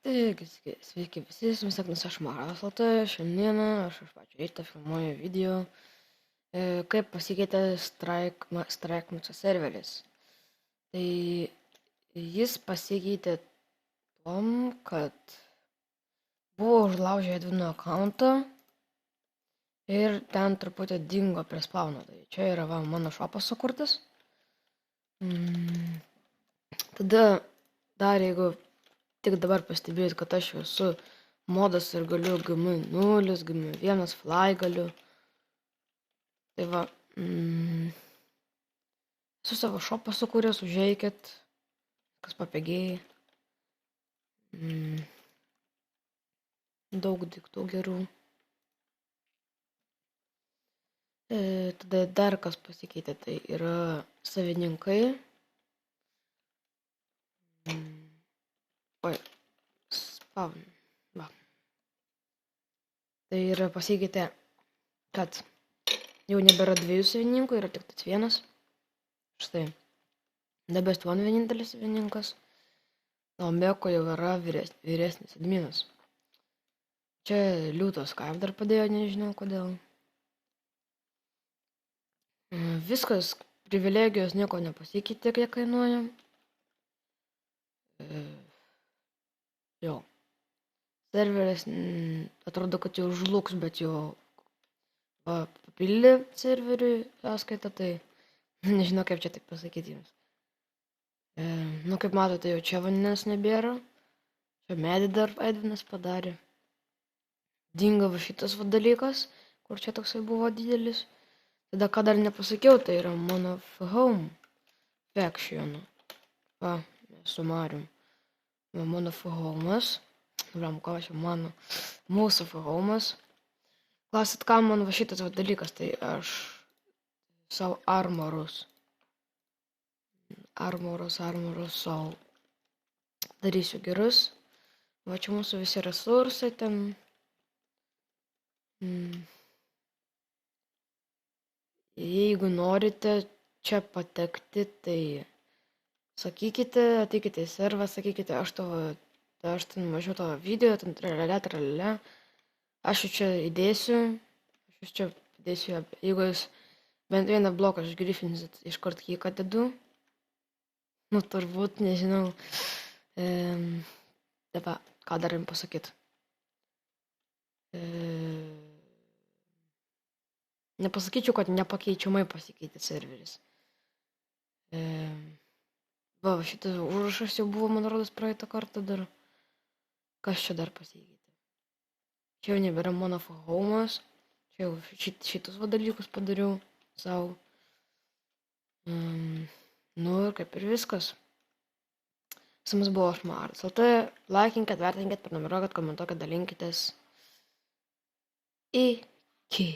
Taigi, sveiki visi, su jumis sveikinuosi aš Maras LT, šiandieną aš iš pačio ryto filmuoju video, kaip pasikeitė Strike serveris. Tai jis pasikeitė tom, kad buvo užlaužę admino akauntą ir ten truputį dingo prie spawno. Tai čia yra mano šopas sukurtas. Tada dar jeigu tik dabar pastebėjus, kad aš esu modas ir galiu GM0, GM1 fly galiu. Tai va, esu savo šopą sukūręs, užeikit, kas papėgėjai. Daug daiktų gerų. Tada dar kas pasikeitė, tai yra savininkai. Spawn. Va. Tai yra pasikeitė, kad jau nebėra dviejų savininkų, yra tik tas vienas. Štai. Debest One vienintelis savininkas. O Meko jau yra vyresnis adminas. Čia liūtos kaip dar padėjo, nežinau kodėl. Viskas, privilegijos nieko nepasikeitė, kiek kainuoja. Jo. Serveris atrodo, kad jau žlugs, bet jau papildė serveriui sąskaitą, tai nežinau, kaip čia taip pasakyti jums. Kaip matote, jau čia vandens nebėra. Čia medį dar Edvinas padarė. Dingo šitas dalykas, kur čia toksai buvo didelis. Tada, ką dar nepasakiau, tai yra mano home faction. Va, su Marium. Mano home'as. Mūsų home'as. Klausėt, ką man va šitas dalykas, tai aš savo armorus savo darysiu gerus. Va čia mūsų visi resursai ten. Jeigu norite čia patekti, tai sakykite, ateikite į servą, sakykite, aš ten mažiau tavo video, ten tralelė. Aš čia įdėsiu, jeigu jūs bent vieną bloką išgrifinsit, iškart kiką dedu. Turbūt, nežinau. Dabar, ką dar jums pasakyti. Nepasakyčiau, kad nepakeičiamai pasikeitė serveris. Va, šitas užrašas jau buvo, man rodos, praeitą kartą dar. Kas čia dar pasikeitė? Čia jau nebėra mano home'as. Čia jau šitus dalykus padariau savo. Ir kaip ir viskas. Su jumis buvo aš Maras LT. Laikinkit, vertinkit, prenumeruokit, komentuokit, dalinkitės. Iki.